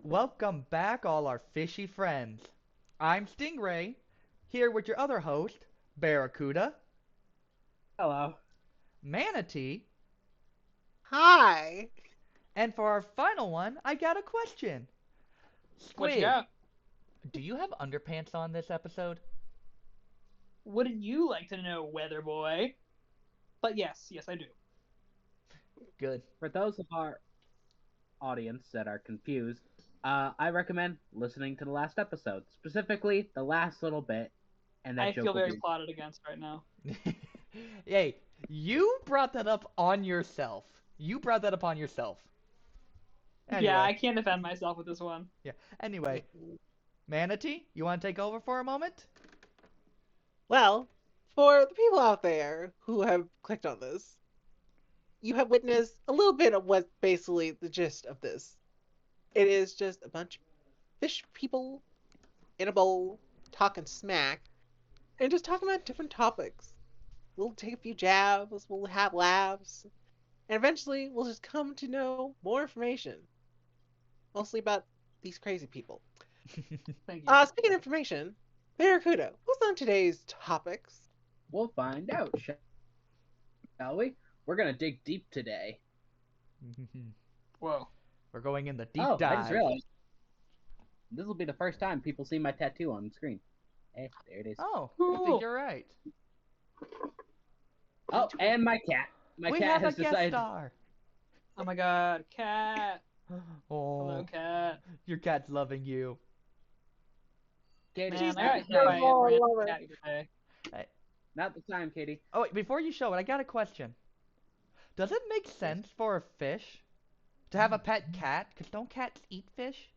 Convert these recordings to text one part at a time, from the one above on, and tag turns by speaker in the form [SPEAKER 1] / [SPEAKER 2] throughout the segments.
[SPEAKER 1] Welcome back, all our fishy friends. I'm Stingray, here with your other host, Barracuda,
[SPEAKER 2] Hello.
[SPEAKER 1] Manatee,
[SPEAKER 3] Hi.
[SPEAKER 1] and for our final one, I got a question.
[SPEAKER 2] What you
[SPEAKER 1] Squid,
[SPEAKER 2] got?
[SPEAKER 1] do you have underpants on this episode?
[SPEAKER 2] Wouldn't you like to know, Weather Boy? But yes, I do.
[SPEAKER 1] Good.
[SPEAKER 4] For those of our audience that are confused, I recommend listening to the last episode, specifically the last little bit, and that
[SPEAKER 2] I
[SPEAKER 4] joke
[SPEAKER 2] feel
[SPEAKER 4] will
[SPEAKER 2] very
[SPEAKER 4] be.
[SPEAKER 2] plotted against right now.
[SPEAKER 1] Hey, you brought that up on yourself. You brought that upon yourself. Anyway,
[SPEAKER 2] Yeah, I can't defend myself with this one.
[SPEAKER 1] yeah. Anyway, Manatee, you want to take over for a moment?
[SPEAKER 3] Well, for the people out there who have clicked on this, you have witnessed a little bit of what's basically the gist of this. It is just a bunch of fish people in a bowl talking smack and just talking about different topics. We'll take a few jabs, we'll have laughs, and eventually we'll just come to know more information. Mostly about these crazy people.
[SPEAKER 2] Thank you.
[SPEAKER 3] Speaking of information, Barracuda, what's on today's topics?
[SPEAKER 4] We'll find out, shall we? We're gonna dig deep today.
[SPEAKER 2] Whoa.
[SPEAKER 1] We're going in the deep
[SPEAKER 4] I
[SPEAKER 1] dive.
[SPEAKER 4] just realized this will be the first time people see my tattoo on screen. There it is.
[SPEAKER 1] Oh, I
[SPEAKER 2] Cool.
[SPEAKER 1] think you're right.
[SPEAKER 4] Oh, and my cat. My
[SPEAKER 1] we
[SPEAKER 4] cat
[SPEAKER 1] have
[SPEAKER 4] has
[SPEAKER 1] a guest
[SPEAKER 4] decided.
[SPEAKER 1] star.
[SPEAKER 2] Oh my god, cat.
[SPEAKER 1] Oh,
[SPEAKER 2] Hello, cat.
[SPEAKER 1] your cat's loving you.
[SPEAKER 4] Katie,
[SPEAKER 2] Man,
[SPEAKER 3] She's
[SPEAKER 2] I got hit
[SPEAKER 3] so
[SPEAKER 2] by a
[SPEAKER 3] small, I
[SPEAKER 2] random
[SPEAKER 3] love
[SPEAKER 2] cat
[SPEAKER 3] it.
[SPEAKER 2] today.
[SPEAKER 4] not the time, Katie.
[SPEAKER 1] Oh, wait, before you show it, I got a question. Does it make sense for a fish to have a pet cat? Because don't cats eat fish?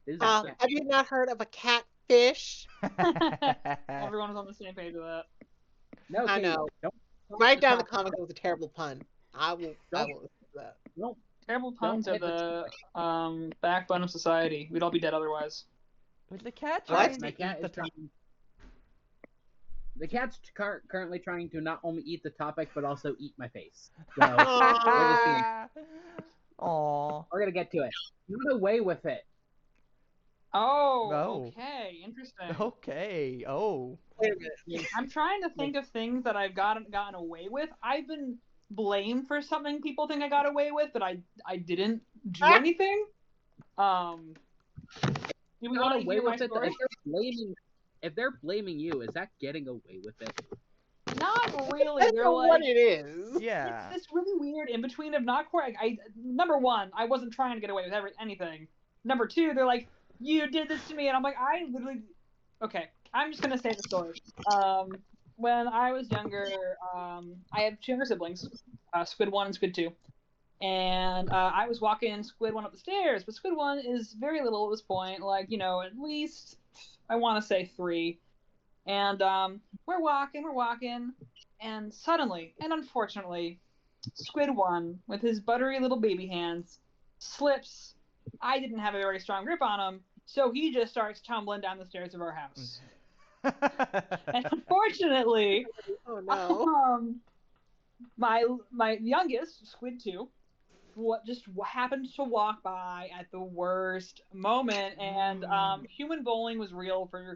[SPEAKER 4] This is a cat.
[SPEAKER 3] Have you not heard of a catfish?
[SPEAKER 2] Everyone was on the same page with that.
[SPEAKER 4] No,
[SPEAKER 3] I
[SPEAKER 4] Katie,
[SPEAKER 3] know.
[SPEAKER 4] Don't
[SPEAKER 3] Write down the
[SPEAKER 4] top-
[SPEAKER 3] comment. It was a terrible pun. I will
[SPEAKER 4] Don't-
[SPEAKER 3] listen to that.
[SPEAKER 4] Don't
[SPEAKER 2] Terrible puns are
[SPEAKER 4] hit the
[SPEAKER 2] the backbone of society. We'd all be dead otherwise.
[SPEAKER 1] Was the cat
[SPEAKER 3] What?
[SPEAKER 1] trying to
[SPEAKER 4] My cat
[SPEAKER 1] eat the
[SPEAKER 4] is trying. The cat's currently trying to not only eat the topic but also eat my face. So
[SPEAKER 3] Aw.
[SPEAKER 1] Aw.
[SPEAKER 4] we're gonna get to it. Get away with it.
[SPEAKER 2] Oh,
[SPEAKER 1] No.
[SPEAKER 2] okay, interesting.
[SPEAKER 1] Okay. Oh.
[SPEAKER 3] Wait a minute.
[SPEAKER 2] I'm trying to think of things that I've gotten away with. I've been blamed for something people think I got away with, but I didn't do
[SPEAKER 3] Ah!
[SPEAKER 2] anything. Do we
[SPEAKER 4] Got
[SPEAKER 2] want to
[SPEAKER 4] away
[SPEAKER 2] hear my
[SPEAKER 4] with it.
[SPEAKER 2] story?
[SPEAKER 4] If they're blaming you, is that getting away with it?
[SPEAKER 2] Not really.
[SPEAKER 3] That's
[SPEAKER 2] They're
[SPEAKER 3] not what
[SPEAKER 2] like,
[SPEAKER 3] it is.
[SPEAKER 1] Yeah.
[SPEAKER 2] it's this really weird in between of not quite. Number one, I wasn't trying to get away with anything. Number two, they're like, you did this to me, and I'm like, I literally. Okay, I'm just gonna say the story. When I was younger, I have two younger siblings, Squid One and Squid Two, and I was walking Squid One up the stairs, but Squid One is very little at this point, like at least I want to say 3, and we're walking, and suddenly and unfortunately, Squid One with his buttery little baby hands slips. I didn't have a very strong grip on him, so he just starts tumbling down the stairs of our house. And unfortunately,
[SPEAKER 3] Oh no.
[SPEAKER 2] my youngest Squid Two, just happened to walk by at the worst moment, and human bowling was real for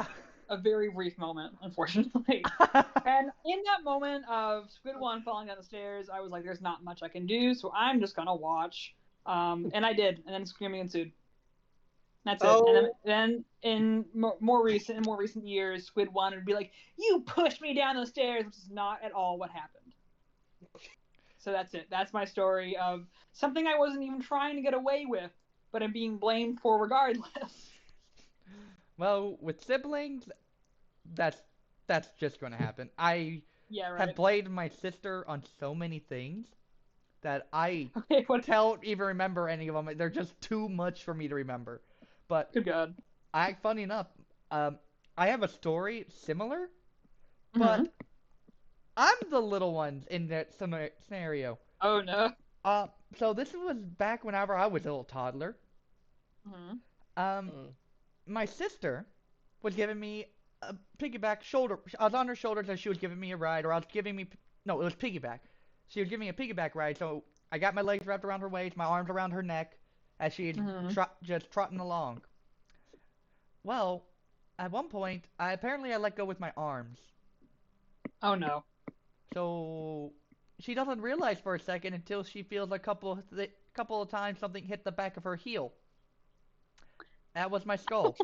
[SPEAKER 2] a very brief moment, unfortunately. And in that moment of Squid One falling down the stairs, I was like, "There's not much I can do, so I'm just gonna watch." And I did, and then screaming ensued. That's it.
[SPEAKER 3] Oh.
[SPEAKER 2] And then in more recent years, Squid One would be like, "You pushed me down the stairs," which is not at all what happened. So that's it. That's my story of something I wasn't even trying to get away with, but I'm being blamed for regardless.
[SPEAKER 1] Well, with siblings, that's just gonna happen. I
[SPEAKER 2] Yeah, right.
[SPEAKER 1] have blamed my sister on so many things that I
[SPEAKER 2] Okay, what?
[SPEAKER 1] don't even remember any of them. They're just too much for me to remember. But
[SPEAKER 2] Good God.
[SPEAKER 1] funny enough, I have a story similar, but
[SPEAKER 2] Mhm.
[SPEAKER 1] I'm the little one in that scenario.
[SPEAKER 2] Oh no.
[SPEAKER 1] So this was back whenever I was a little toddler.
[SPEAKER 2] Mhm.
[SPEAKER 1] My sister was giving me a piggyback shoulder. I was on her shoulders and she was giving me a ride, or I was giving me. No, it was piggyback. She was giving me a piggyback ride, so I got my legs wrapped around her waist, my arms around her neck, as she'd
[SPEAKER 2] Mhm.
[SPEAKER 1] just trotting along. Well, at one point, I let go with my arms.
[SPEAKER 2] Oh no.
[SPEAKER 1] So she doesn't realize for a second until she feels a couple of times something hit the back of her heel. That was my skull.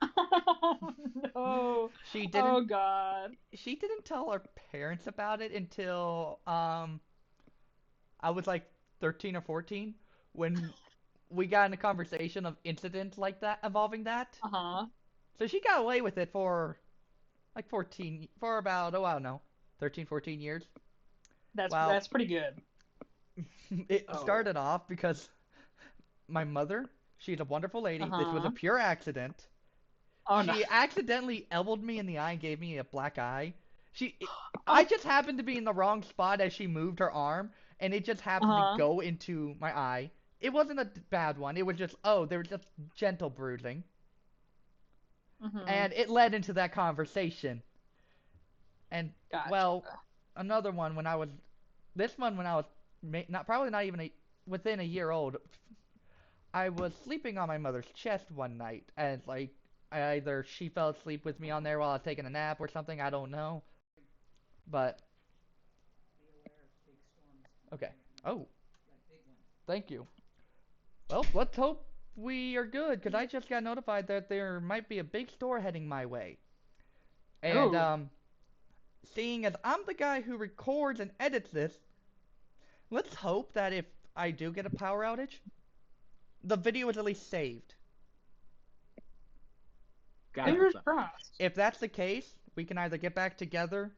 [SPEAKER 2] Oh no.
[SPEAKER 1] She
[SPEAKER 2] Oh
[SPEAKER 1] didn't
[SPEAKER 2] god.
[SPEAKER 1] she didn't tell her parents about it until I was like 13 or 14 when we got in a conversation of incidents like that involving that.
[SPEAKER 2] Uh-huh.
[SPEAKER 1] So she got away with it for like 14 for about I don't know, 13 14 years. Well,
[SPEAKER 2] That's pretty good.
[SPEAKER 1] it
[SPEAKER 3] Oh.
[SPEAKER 1] started off because my mother, she's a wonderful lady. This was a
[SPEAKER 2] Uh-huh.
[SPEAKER 1] pure accident.
[SPEAKER 2] Oh no.
[SPEAKER 1] She accidentally elbowed me in the eye and gave me a black eye. She, I
[SPEAKER 2] Oh.
[SPEAKER 1] just happened to be in the wrong spot as she moved her arm, and it just happened to
[SPEAKER 2] Uh-huh.
[SPEAKER 1] go into my eye. It wasn't a bad one. It was just, oh, there was just gentle bruising.
[SPEAKER 2] Mhm.
[SPEAKER 1] And it led into that conversation. And,
[SPEAKER 2] Gotcha.
[SPEAKER 1] well, another one when I was, this one when I was, not probably not even within a year old. I was sleeping on my mother's chest one night, and like either she fell asleep with me on there while I was taking a nap or something. I don't know. But okay. Oh, thank you. Well, let's hope we are good, because I just got notified that there might be a big store heading my way. And
[SPEAKER 2] Ooh.
[SPEAKER 1] seeing as I'm the guy who records and edits this, let's hope that if I do get a power outage, the video is at least saved.
[SPEAKER 4] God,
[SPEAKER 1] If
[SPEAKER 4] hope
[SPEAKER 2] Fingers
[SPEAKER 4] so.
[SPEAKER 2] crossed.
[SPEAKER 1] if that's the case, we can either get back together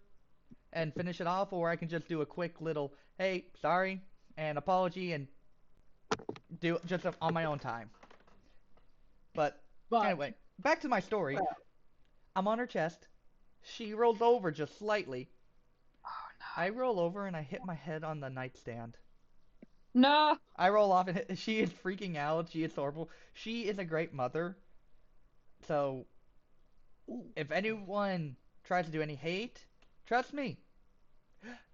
[SPEAKER 1] and finish it off, or I can just do a quick little, hey, sorry, and apology, and do it just on my own time. But
[SPEAKER 4] But
[SPEAKER 1] anyway, back to my story.
[SPEAKER 3] Well.
[SPEAKER 1] I'm on her chest. She rolls over just slightly.
[SPEAKER 2] Oh
[SPEAKER 1] I roll over and I hit my head on the nightstand.
[SPEAKER 2] no. No.
[SPEAKER 1] I roll off and she is freaking out. She is horrible. She is a great mother. So
[SPEAKER 3] Ooh.
[SPEAKER 1] if anyone tries to do any hate, trust me,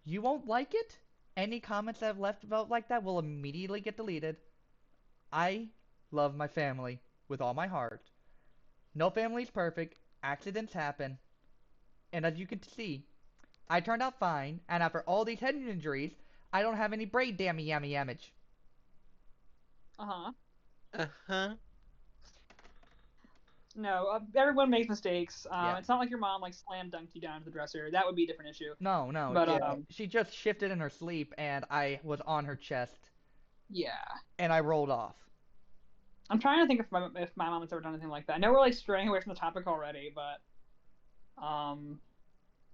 [SPEAKER 1] you won't like it. Any comments I've left about like that will immediately get deleted. I love my family with all my heart. No family's perfect. Accidents happen. And as you can see, I turned out fine. And after all these head injuries, I don't have any brain damage.
[SPEAKER 2] Uh-huh.
[SPEAKER 3] Uh-huh.
[SPEAKER 2] No, everyone makes mistakes.
[SPEAKER 1] Yeah.
[SPEAKER 2] It's not like your mom like slam dunked you down to the dresser. That would be a different issue.
[SPEAKER 1] No, no.
[SPEAKER 2] But
[SPEAKER 3] Yeah.
[SPEAKER 1] She just shifted in her sleep, and I was on her chest,
[SPEAKER 2] yeah.
[SPEAKER 1] and I rolled off.
[SPEAKER 2] I'm trying to think if my mom has ever done anything like that. I know we're like straying away from the topic already, but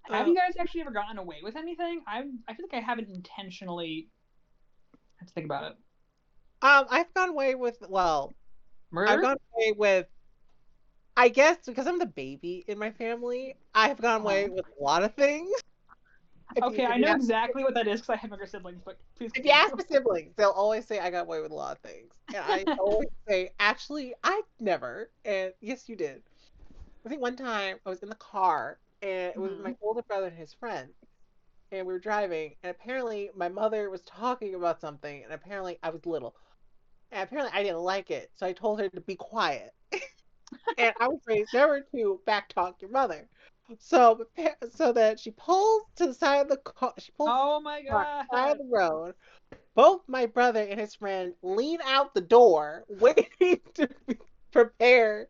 [SPEAKER 2] have you guys actually ever gotten away with anything? I feel like I haven't intentionally. I have to think about it.
[SPEAKER 3] I've gone away with I've
[SPEAKER 2] Murder?
[SPEAKER 3] gone away with, I guess because I'm the baby in my family, I've gone away with a lot of things.
[SPEAKER 2] Okay, I know exactly what that is because I have younger siblings, but please
[SPEAKER 3] If you
[SPEAKER 2] continue.
[SPEAKER 3] ask my siblings, they'll always say I got away with a lot of things. And I always say, actually, I never. And yes, you did. I think one time I was in the car and it was with my older brother and his friend. And we were driving, and apparently my mother was talking about something, and apparently I was little. And apparently I didn't like it, so I told her to be quiet. And I was raised never to backtalk your mother. So that she pulls to the side of the car, she pulls
[SPEAKER 2] Oh my
[SPEAKER 3] to the side
[SPEAKER 2] god.
[SPEAKER 3] of the road. Both my brother and his friend lean out the door, waiting to be prepared.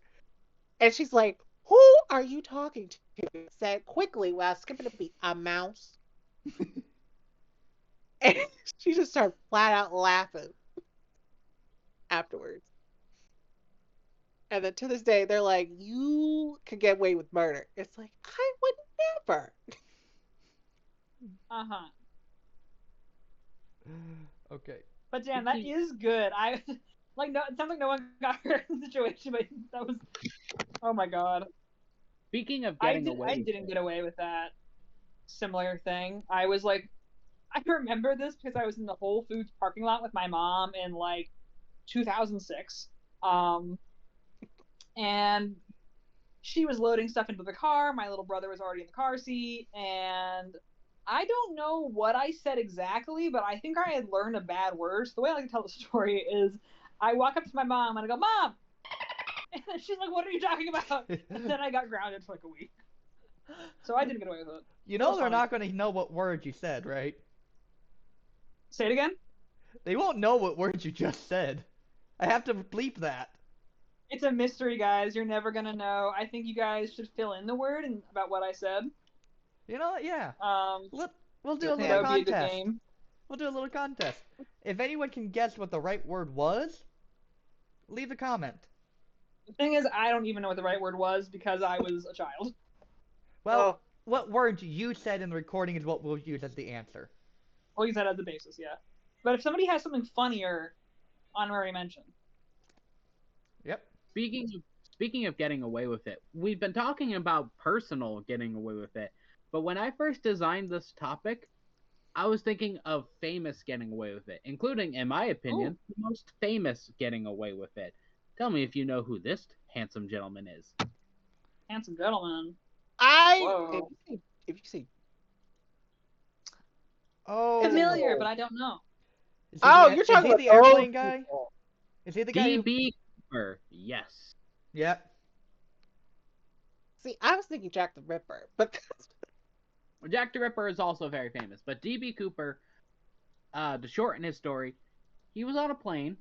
[SPEAKER 3] And she's like, "Who are you talking to?" Said quickly while skipping a beat, "A mouse." And she just started flat out laughing afterwards. And then to this day, they're like, "You could get away with murder." It's like, I would never.
[SPEAKER 2] Uh-huh.
[SPEAKER 1] Okay.
[SPEAKER 2] But damn, that is good. I like no. It sounds like no one got hurt in the situation, but that was. Oh my god.
[SPEAKER 4] Speaking of
[SPEAKER 2] I
[SPEAKER 4] getting away,
[SPEAKER 2] didn't get away with that similar thing. I was like, I remember this because I was in the Whole Foods parking lot with my mom in like 2006. And she was loading stuff into the car. My little brother was already in the car seat, and I don't know what I said exactly, but I think I had learned a bad word. So the way I like to tell the story is I walk up to my mom and I go, Mom! And then she's like, what are you talking about? And then I got grounded for like a week. So I didn't get away with it.
[SPEAKER 1] You
[SPEAKER 2] It
[SPEAKER 1] know
[SPEAKER 2] was
[SPEAKER 1] they're
[SPEAKER 2] fine.
[SPEAKER 1] not going to know what words you said, right?
[SPEAKER 2] Say it again?
[SPEAKER 1] They won't know what words you just said. I have to bleep that.
[SPEAKER 2] It's a mystery, guys. You're never gonna know. I think you guys should fill in the word and about what I said.
[SPEAKER 1] You know what? Yeah. We'll do a
[SPEAKER 2] I think
[SPEAKER 1] little
[SPEAKER 2] that would be a good
[SPEAKER 1] contest.
[SPEAKER 2] game.
[SPEAKER 1] We'll do a little contest. If anyone can guess what the right word was, leave a comment.
[SPEAKER 2] The thing is, I don't even know what the right word was because I was a child.
[SPEAKER 1] Well,
[SPEAKER 3] Oh.
[SPEAKER 1] what words you said in the recording is what we'll use as the answer.
[SPEAKER 2] We'll use that as the basis, yeah. But if somebody has something funnier, honorary mention.
[SPEAKER 1] Yep.
[SPEAKER 4] Speaking of getting away with it, we've been talking about personal getting away with it, but when I first designed this topic, I was thinking of famous getting away with it, including, in my opinion, the most famous getting away with it. Tell me if you know who this handsome gentleman is.
[SPEAKER 2] Handsome gentleman.
[SPEAKER 3] If you say
[SPEAKER 1] Oh.
[SPEAKER 2] Familiar, but I don't know.
[SPEAKER 1] Is he the-
[SPEAKER 3] you're talking
[SPEAKER 1] is he
[SPEAKER 3] about
[SPEAKER 1] the airplane
[SPEAKER 3] those
[SPEAKER 1] guy?
[SPEAKER 3] people.
[SPEAKER 1] Is he the guy who...
[SPEAKER 4] D.B. Cooper, yes.
[SPEAKER 1] Yep.
[SPEAKER 3] See, I was thinking Jack the Ripper, but
[SPEAKER 4] Jack the Ripper is also very famous, but D.B. Cooper, to shorten his story, he was on a plane.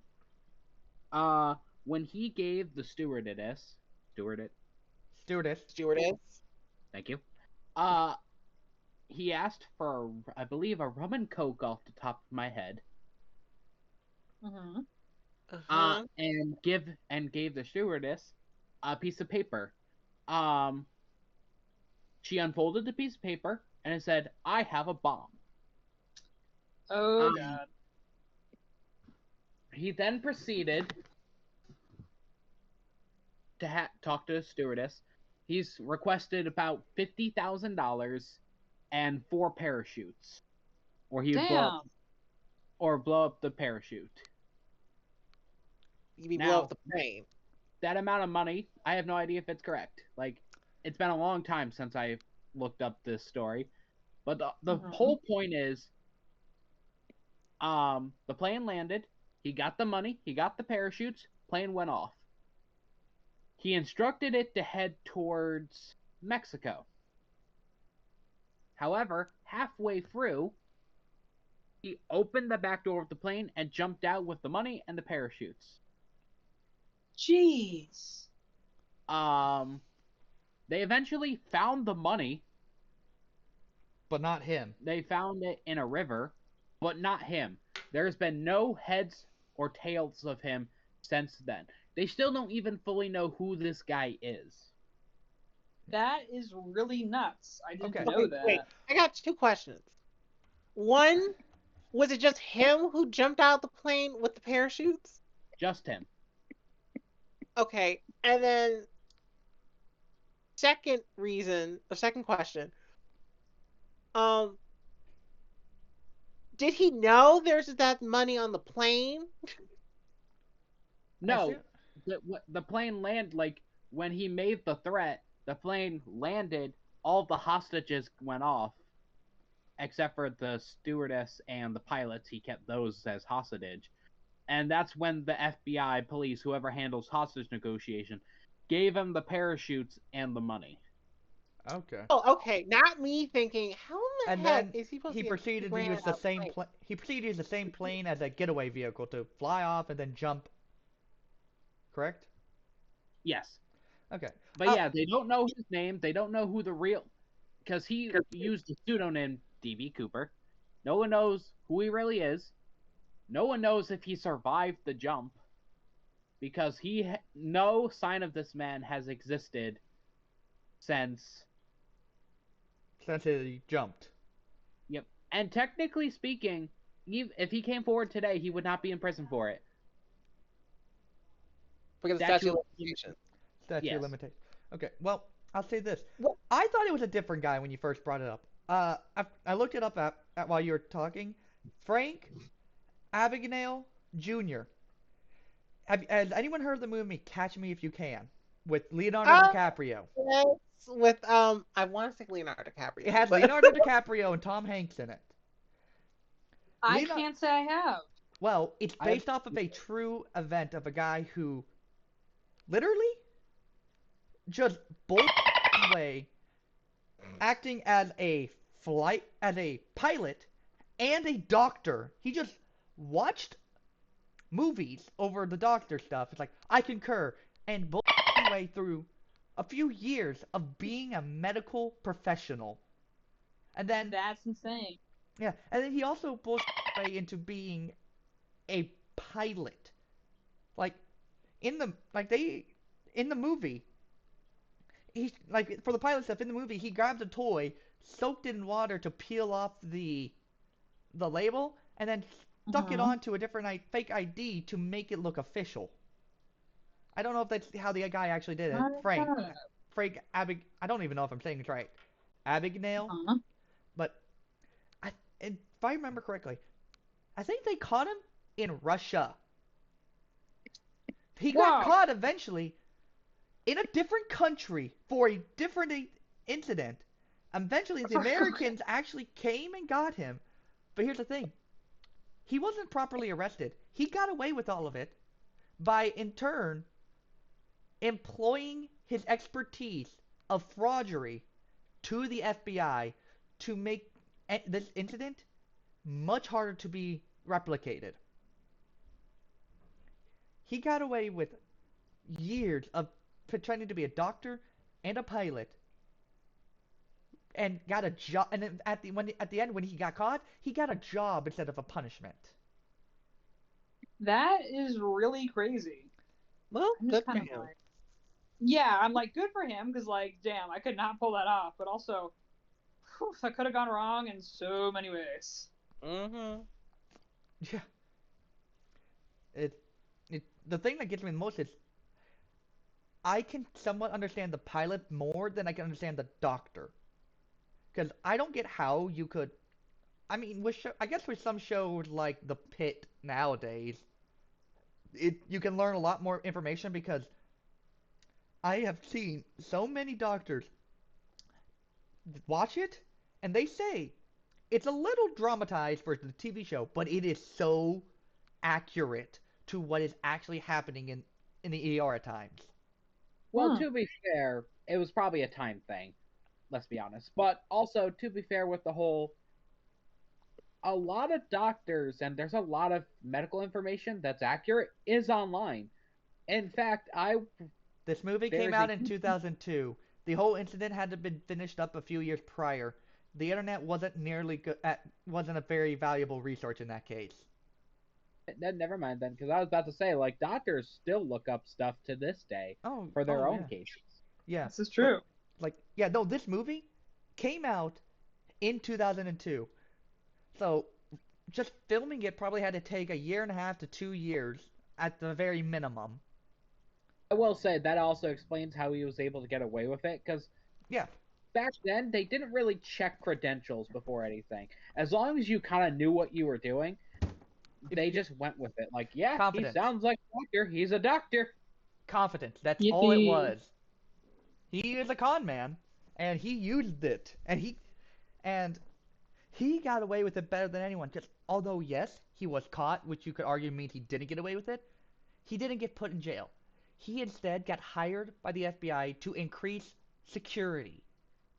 [SPEAKER 4] When he gave the stewardess,
[SPEAKER 1] Stewardess.
[SPEAKER 4] thank you. He asked for, I believe, a rum and coke off the top of my head.
[SPEAKER 2] Mm-hmm.
[SPEAKER 4] And gave the stewardess a piece of paper. She unfolded the piece of paper and it said, "I have a bomb."
[SPEAKER 2] Oh, God.
[SPEAKER 4] He then proceeded to talk to the stewardess. He's requested about $50,000 and 4 parachutes, or he would blow up the parachute.
[SPEAKER 3] You mean
[SPEAKER 4] Now-
[SPEAKER 3] blow up the plane.
[SPEAKER 4] That amount of money, I have no idea if it's correct. Like, it's been a long time since I looked up this story, but the whole point is, the plane landed. He got the money. He got the parachutes. Plane went off. He instructed it to head towards Mexico. However, halfway through, he opened the back door of the plane and jumped out with the money and the parachutes.
[SPEAKER 2] Jeez.
[SPEAKER 4] They eventually found the money.
[SPEAKER 1] But not him.
[SPEAKER 4] They found it in a river, but not him. There's been no heads or tails of him since then. They still don't even fully know who this guy is.
[SPEAKER 2] That is really nuts. I didn't
[SPEAKER 1] Okay.
[SPEAKER 2] know that.
[SPEAKER 3] Wait, I got 2 questions. One, was it just him who jumped out of the plane with the parachutes?
[SPEAKER 4] Just him.
[SPEAKER 3] Okay, and then second question. Did he know there's that money on the plane?
[SPEAKER 4] No, the plane landed, like, when he made the threat, the plane landed, all the hostages went off, except for the stewardess and the pilots. He kept those as hostage. And that's when the FBI, police, whoever handles hostage negotiation, gave him the parachutes and the money.
[SPEAKER 1] Okay.
[SPEAKER 3] Oh, okay. Not me thinking, how in the
[SPEAKER 1] And
[SPEAKER 3] heck
[SPEAKER 1] then
[SPEAKER 3] is he supposed
[SPEAKER 1] he
[SPEAKER 3] to get
[SPEAKER 1] proceeded to
[SPEAKER 3] ran
[SPEAKER 1] use
[SPEAKER 3] out
[SPEAKER 1] the
[SPEAKER 3] of
[SPEAKER 1] same
[SPEAKER 3] plane?
[SPEAKER 1] he proceeded to use the same plane as a getaway vehicle to fly off and then jump. Correct?
[SPEAKER 4] Yes.
[SPEAKER 1] Okay.
[SPEAKER 4] But yeah, they don't know his name. They don't know who the real... Because he used the pseudonym D.B. Cooper. No one knows who he really is. No one knows if he survived the jump. Because no sign of this man has existed since...
[SPEAKER 1] Since he jumped.
[SPEAKER 4] Yep. And technically speaking, if he came forward today, he would not be in prison for it.
[SPEAKER 3] Because of statute of limitations.
[SPEAKER 1] Statute of
[SPEAKER 4] Yes.
[SPEAKER 1] limitations. Okay, well, I'll say this.
[SPEAKER 3] What?
[SPEAKER 1] I thought it was a different guy when you first brought it up. I looked it up at while you were talking. Frank Abagnale Jr. Has anyone heard of the movie Catch Me If You Can with Leonardo DiCaprio?
[SPEAKER 3] Yes, with I want to say Leonardo DiCaprio.
[SPEAKER 1] It has
[SPEAKER 3] but-
[SPEAKER 1] Leonardo DiCaprio and Tom Hanks in it.
[SPEAKER 2] I can't say I have.
[SPEAKER 1] Well, it's
[SPEAKER 4] I-
[SPEAKER 1] based off of a true event of a guy who literally just bullshit his way acting as a pilot and a doctor. He just watched movies over the doctor stuff. It's like, I concur, and bullshit his way through a few years of being a medical professional. And then
[SPEAKER 2] That's insane.
[SPEAKER 1] yeah, and then he also bullshit his way into being a pilot. Like in the movie, he like for the pilot stuff in the movie, he grabbed a toy, soaked it in water to peel off the label, and then stuck it onto a different fake ID to make it look official. I don't know if that's how the guy actually did it. Frank I don't even know if I'm saying it right. Abagnale,
[SPEAKER 2] Uh-huh.
[SPEAKER 1] but if I remember correctly, I think they caught him in Russia. He got
[SPEAKER 2] Wow.
[SPEAKER 1] caught eventually in a different country for a different incident. Eventually, the Americans actually came and got him. But here's the thing. He wasn't properly arrested. He got away with all of it by, in turn, employing his expertise of fraudery to the FBI to make this incident much harder to be replicated. He got away with years of pretending to be a doctor and a pilot, and got a job. And then at the end, when he got caught, he got a job instead of a punishment.
[SPEAKER 2] That is really crazy.
[SPEAKER 3] Well,
[SPEAKER 2] I'm
[SPEAKER 3] good
[SPEAKER 2] just
[SPEAKER 3] for
[SPEAKER 2] kind of
[SPEAKER 3] him.
[SPEAKER 2] like, yeah, I'm like, good for him, because like, damn, I could not pull that off. But also, whew, that could have gone wrong in so many ways.
[SPEAKER 3] Mm-hmm.
[SPEAKER 1] Yeah. The thing that gets me the most is I can somewhat understand the pilot more than I can understand the doctor. Because I don't get how you could. I mean, I guess with some shows like The Pit nowadays, you can learn a lot more information because I have seen so many doctors watch it and they say it's a little dramatized for the TV show, but it is so accurate to what is actually happening in the ER at times.
[SPEAKER 4] Well, to be fair, it was probably a time thing. Let's be honest. But also, to be fair with the whole, a lot of doctors and there's a lot of medical information that's accurate is online. In fact,
[SPEAKER 1] This movie came out in 2002. The whole incident had to have been finished up a few years prior. The internet wasn't wasn't a very valuable resource in that case.
[SPEAKER 4] never mind then, because I was about to say, like, doctors still look up stuff to this day for their own cases.
[SPEAKER 1] Yeah,
[SPEAKER 2] this is true.
[SPEAKER 1] No, this movie came out in 2002. So just filming it probably had to take 1.5 to 2 years at the very minimum.
[SPEAKER 4] I will say that also explains how he was able to get away with it, because back then they didn't really check credentials before anything. As long as you kind of knew what you were doing, they just went with it. Like, yeah,
[SPEAKER 1] Confidence.
[SPEAKER 4] He sounds like a doctor. He's a doctor.
[SPEAKER 1] Confidence. That's all it was. He is a con man, and he used it, and he got away with it better than anyone. Just although yes, he was caught, which you could argue means he didn't get away with it. He didn't get put in jail. He instead got hired by the FBI to increase security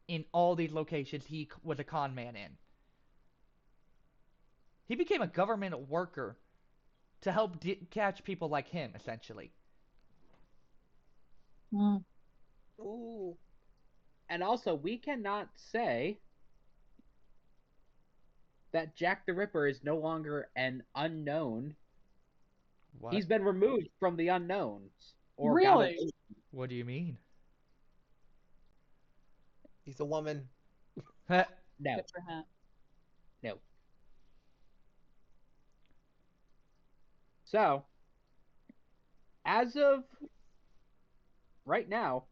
[SPEAKER 1] in all these locations he was a con man in. He became a government worker to help catch people like him, essentially.
[SPEAKER 4] Ooh. And also, we cannot say that Jack the Ripper is no longer an unknown.
[SPEAKER 1] What?
[SPEAKER 4] He's been removed from the unknowns. Or
[SPEAKER 2] Really?
[SPEAKER 1] What do you mean?
[SPEAKER 3] He's a woman.
[SPEAKER 4] No.
[SPEAKER 2] Good for him.
[SPEAKER 4] No. So, as of right now,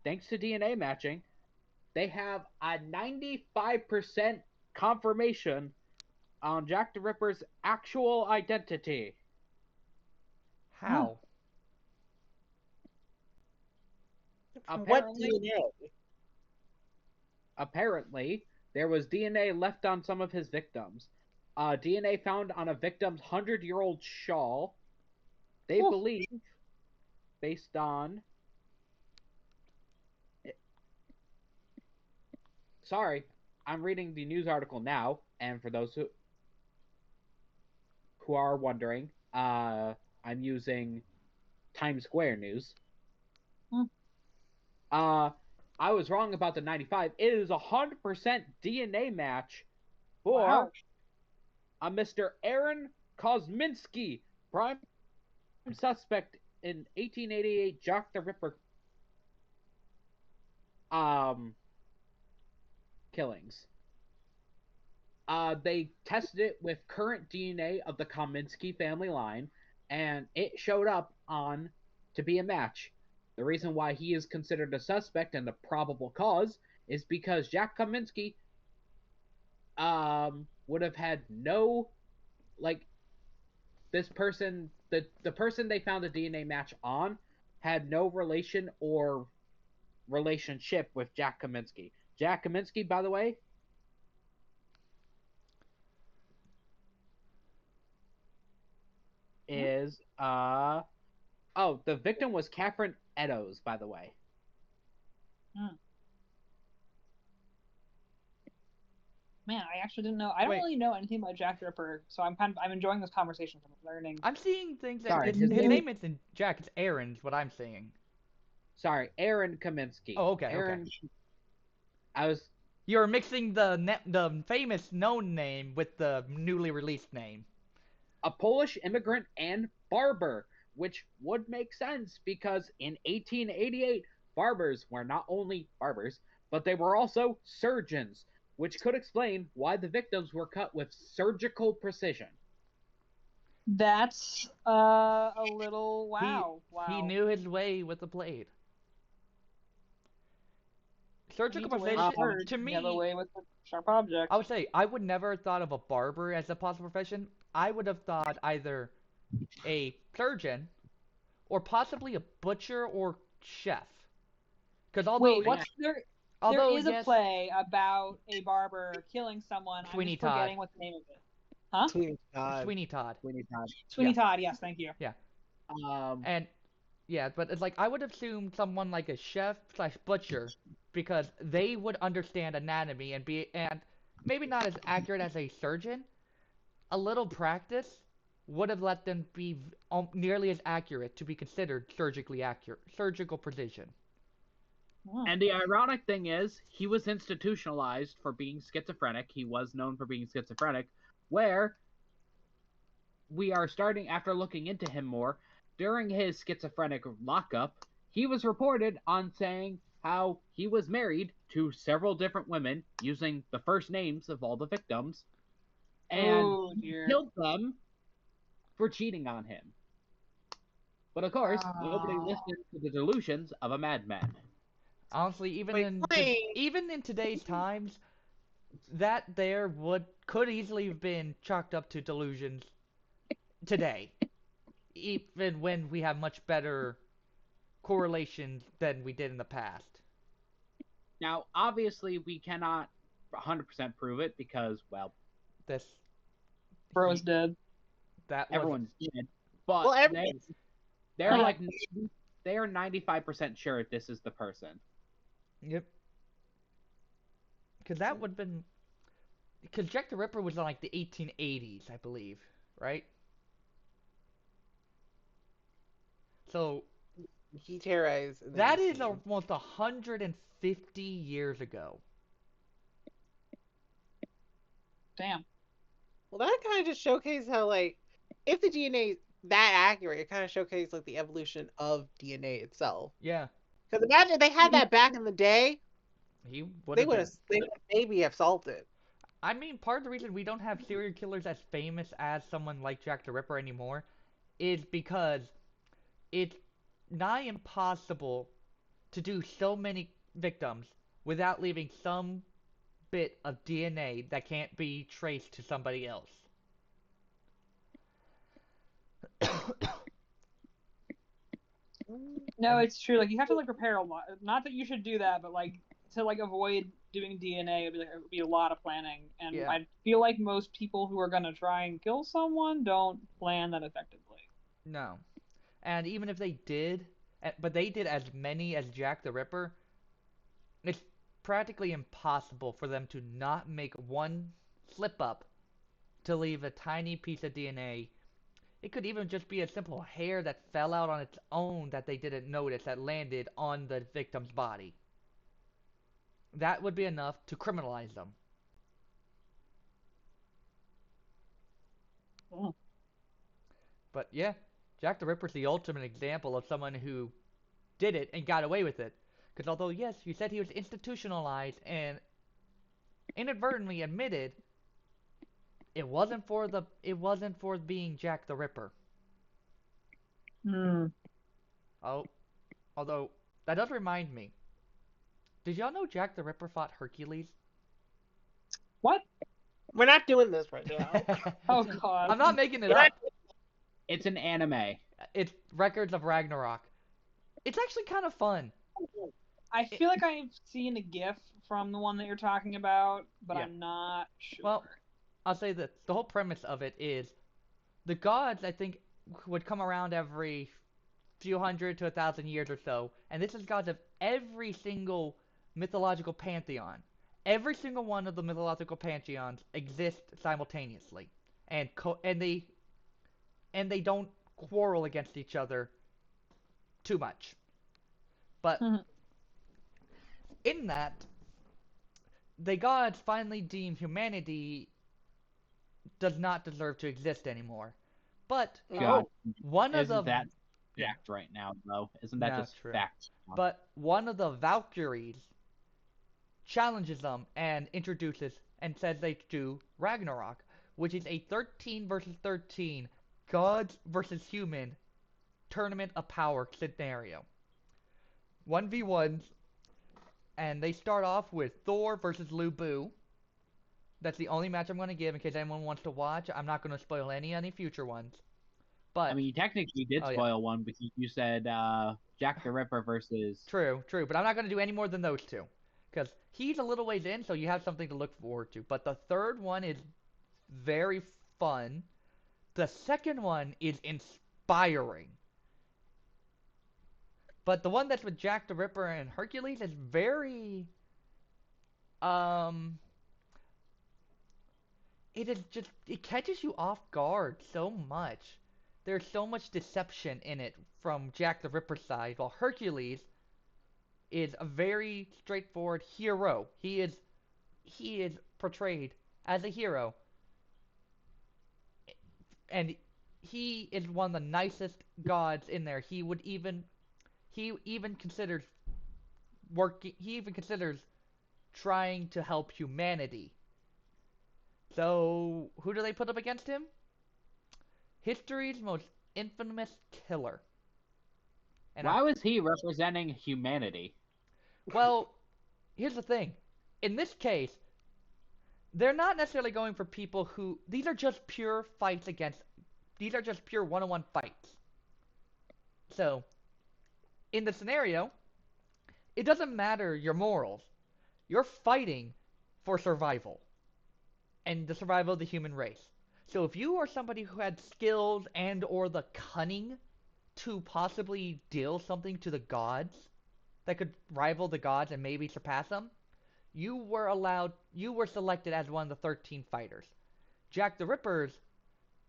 [SPEAKER 4] thanks to DNA matching, they have a 95% confirmation on Jack the Ripper's actual identity.
[SPEAKER 1] How?
[SPEAKER 4] Apparently, there was DNA left on some of his victims. DNA found on a victim's 100-year-old shawl. They
[SPEAKER 2] Oof.
[SPEAKER 4] believe, based on... Sorry, I'm reading the news article now, and for those who are wondering, I'm using Times Square News.
[SPEAKER 2] Hmm.
[SPEAKER 4] I was wrong about the 95. It is 100% DNA match for
[SPEAKER 2] Wow.
[SPEAKER 4] a Mr. Aaron Kosminski, prime suspect in 1888 Jack the Ripper killings. They tested it with current DNA of the Kosminski family line, and it showed up on to be a match. The reason why he is considered a suspect and the probable cause is because Jack Kosminski would have had no, like, this person, the person they found the DNA match on had no relation or relationship with Jack Kosminski. Jack Kosminski, by the way, is the victim was Catherine Eddowes, by the way.
[SPEAKER 2] Man, I actually didn't know. I don't
[SPEAKER 1] Wait.
[SPEAKER 2] really know anything about Jack the Ripper, so I'm enjoying this conversation. I'm learning.
[SPEAKER 1] I'm seeing things that
[SPEAKER 4] Sorry,
[SPEAKER 1] his
[SPEAKER 4] his
[SPEAKER 1] name
[SPEAKER 4] name-
[SPEAKER 1] isn't Jack, it's Aaron's what I'm seeing.
[SPEAKER 4] Sorry, Aaron Kosminski.
[SPEAKER 1] Oh, okay,
[SPEAKER 4] Aaron,
[SPEAKER 1] okay.
[SPEAKER 4] I was
[SPEAKER 1] You're mixing the famous known name with the newly released name.
[SPEAKER 4] a Polish immigrant and barber, which would make sense because in 1888, barbers were not only barbers, but they were also surgeons, which could explain why the victims were cut with surgical precision.
[SPEAKER 2] That's a little wow.
[SPEAKER 1] He knew his way with the blade. Surgical
[SPEAKER 2] Needs a way to
[SPEAKER 1] precision,
[SPEAKER 2] hurt,
[SPEAKER 1] to
[SPEAKER 2] the other
[SPEAKER 1] me,
[SPEAKER 2] way with a sharp object.
[SPEAKER 1] I would say I would never have thought of a barber as a possible profession. I would have thought either a surgeon or possibly a butcher or chef. Because although
[SPEAKER 2] Wait, what's there?
[SPEAKER 1] although
[SPEAKER 2] There is
[SPEAKER 1] yes,
[SPEAKER 2] a play about a barber killing someone.
[SPEAKER 1] Sweeney
[SPEAKER 2] I'm just forgetting
[SPEAKER 1] Todd.
[SPEAKER 2] what the name of it. Huh?
[SPEAKER 3] Sweeney Todd.
[SPEAKER 1] Sweeney Todd.
[SPEAKER 4] Sweeney Todd.
[SPEAKER 2] Sweeney Todd. Yes, thank you.
[SPEAKER 1] And yeah, but it's like I would assume someone like a chef slash butcher because they would understand anatomy and maybe not as accurate as a surgeon. A little practice would have let them be nearly as accurate to be considered surgically accurate, surgical precision.
[SPEAKER 2] Hmm.
[SPEAKER 4] And the ironic thing is, he was institutionalized for being schizophrenic. He was known for being schizophrenic, where we are starting, after looking into him more, during his schizophrenic lockup, he was reported on saying how he was married to several different women using the first names of all the victims, and
[SPEAKER 2] Oh dear.
[SPEAKER 4] killed them for cheating on him. But of course, nobody
[SPEAKER 2] Oh.
[SPEAKER 4] listened to the delusions of a madman.
[SPEAKER 1] Honestly,
[SPEAKER 3] Wait,
[SPEAKER 1] even in today's times, that could easily have been chalked up to delusions today, even when we have much better correlations than we did in the past.
[SPEAKER 4] Now, obviously, we cannot 100% prove it because, well,
[SPEAKER 1] This
[SPEAKER 2] Bro's dead.
[SPEAKER 1] that was
[SPEAKER 4] everyone's dead. But
[SPEAKER 3] Well,
[SPEAKER 4] they're like they are 95% sure this is the person.
[SPEAKER 1] Yep. Because that would have been. Because Jack the Ripper was in like the 1880s, I believe, right? So
[SPEAKER 3] He terrorized. in the
[SPEAKER 1] that is
[SPEAKER 3] 18.
[SPEAKER 1] almost 150 years ago.
[SPEAKER 2] Damn.
[SPEAKER 3] Well, that kind of just showcased how, like, if the DNA is that accurate, it kind of showcased like the evolution of DNA itself.
[SPEAKER 1] Yeah,
[SPEAKER 3] Because imagine if they had that back in the day,
[SPEAKER 1] he would
[SPEAKER 3] they
[SPEAKER 1] have
[SPEAKER 3] would
[SPEAKER 1] been.
[SPEAKER 3] have maybe have solved it.
[SPEAKER 1] I mean, part of the reason we don't have serial killers as famous as someone like Jack the Ripper anymore is because it's nigh impossible to do so many victims without leaving some bit of DNA that can't be traced to somebody else.
[SPEAKER 2] No, it's true. Like you have to like prepare a lot. Not that you should do that, but like to like avoid doing DNA would be a lot of planning, and
[SPEAKER 1] Yeah.
[SPEAKER 2] I feel like most people who are gonna try and kill someone don't plan that effectively.
[SPEAKER 1] No. And even if they did, but they did as many as Jack the Ripper, it's practically impossible for them to not make one slip up to leave a tiny piece of DNA. It could even just be a simple hair that fell out on its own that they didn't notice that landed on the victim's body. That would be enough to criminalize them.
[SPEAKER 2] Oh.
[SPEAKER 1] But yeah, Jack the Ripper's the ultimate example of someone who did it and got away with it. Because although, yes, you said he was institutionalized and inadvertently admitted, it wasn't for being Jack the Ripper.
[SPEAKER 2] Hmm.
[SPEAKER 1] Oh, although that does remind me. Did y'all know Jack the Ripper fought Hercules?
[SPEAKER 2] What?
[SPEAKER 3] We're not doing this right now.
[SPEAKER 2] Oh god.
[SPEAKER 1] I'm not making it
[SPEAKER 3] We're
[SPEAKER 1] up.
[SPEAKER 3] not-
[SPEAKER 4] It's an anime.
[SPEAKER 1] It's Records of Ragnarok. It's actually kind of fun.
[SPEAKER 2] I feel like I've seen a GIF from the one that you're talking about, but
[SPEAKER 1] Yeah.
[SPEAKER 2] I'm not sure.
[SPEAKER 1] Well, I'll say this. The whole premise of it is the gods, I think, would come around every few hundred to 1,000 years or so, and this is gods of every single mythological pantheon. Every single one of the mythological pantheons exists simultaneously, and they don't quarrel against each other too much. But
[SPEAKER 2] Mhm.
[SPEAKER 1] in that, the gods finally deem humanity does not deserve to exist anymore. But
[SPEAKER 4] God,
[SPEAKER 1] one of
[SPEAKER 4] isn't
[SPEAKER 1] the
[SPEAKER 4] that fact right now, though? Isn't that
[SPEAKER 1] No,
[SPEAKER 4] just
[SPEAKER 1] true.
[SPEAKER 4] fact?
[SPEAKER 1] but one of the Valkyries challenges them and introduces and says they do Ragnarok, which is a 13 versus 13 gods versus human tournament of power scenario. 1v1s, and they start off with Thor versus Lu Bu. That's the only match I'm going to give in case anyone wants to watch. I'm not going to spoil any future ones. But
[SPEAKER 4] I mean, you technically did
[SPEAKER 1] Oh, yeah.
[SPEAKER 4] spoil one because you said Jack the Ripper versus.
[SPEAKER 1] True, but I'm not going to do any more than those two. Because he's a little ways in, so you have something to look forward to. But the third one is very fun. The second one is inspiring. But the one that's with Jack the Ripper and Hercules is very... It is just... It catches you off guard so much. There's so much deception in it from Jack the Ripper's side, while Hercules is a very straightforward hero. He is portrayed as a hero, and he is one of the nicest gods in there. He even considers trying to help humanity. So who do they put up against him? History's most infamous killer. And
[SPEAKER 4] Why was he representing humanity?
[SPEAKER 1] Well, here's the thing. In this case, they're not necessarily going for people who... These are just pure fights against... These are just pure one-on-one fights. So, in the scenario, it doesn't matter your morals. You're fighting for survival. And the survival of the human race. So if you are somebody who had skills and or the cunning to possibly deal something to the gods that could rival the gods and maybe surpass them, you were selected as one of the 13 fighters. Jack the Ripper's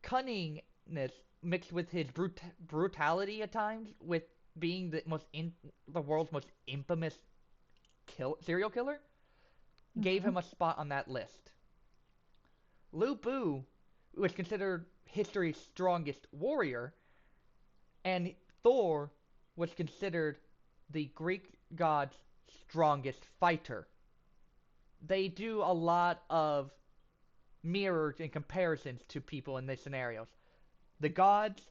[SPEAKER 1] cunningness mixed with his brutality at times, with being the world's most infamous serial killer, gave him a spot on that list. Lu Bu was considered history's strongest warrior, and Thor was considered the Greek god's strongest fighter. They do a lot of mirrors and comparisons to people in these scenarios. The gods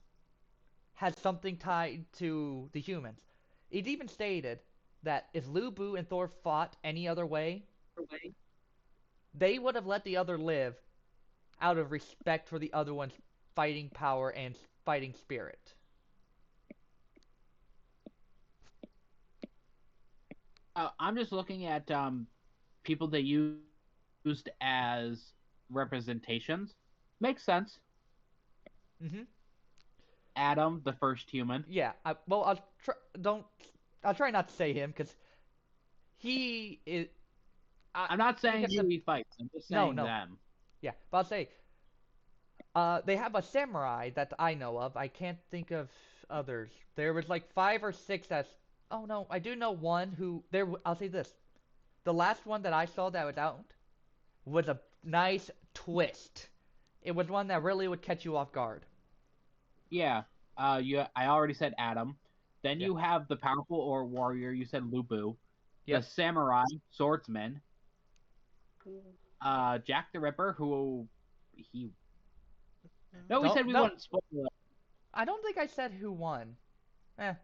[SPEAKER 1] had something tied to the humans. It's even stated that if Lu Bu and Thor fought any other way, they would have let the other live out of respect for the other one's fighting power and fighting spirit.
[SPEAKER 4] I'm just looking at people they used as representations. Makes sense.
[SPEAKER 1] Mm-hmm.
[SPEAKER 4] Adam, the first human.
[SPEAKER 1] Yeah. I'll try not to say him because he is.
[SPEAKER 4] I'm not saying
[SPEAKER 1] gets
[SPEAKER 4] who
[SPEAKER 1] a-
[SPEAKER 4] he fights. I'm just
[SPEAKER 1] No,
[SPEAKER 4] saying
[SPEAKER 1] no.
[SPEAKER 4] them.
[SPEAKER 1] Yeah, but I'll say. They have a samurai that I know of. I can't think of others. There was like 5 or 6 that's. Oh no, I do know one who there. I'll say this: the last one that I saw that was out was a nice twist. It was one that really would catch you off guard.
[SPEAKER 4] Yeah. I already said Adam. Then
[SPEAKER 1] Yeah.
[SPEAKER 4] you have the powerful or warrior. You said Lubu.
[SPEAKER 1] Yep.
[SPEAKER 4] The samurai swordsman. Jack the Ripper, who he. No, we said we
[SPEAKER 1] Don't-
[SPEAKER 4] wouldn't spoil it.
[SPEAKER 1] I don't think I said who won.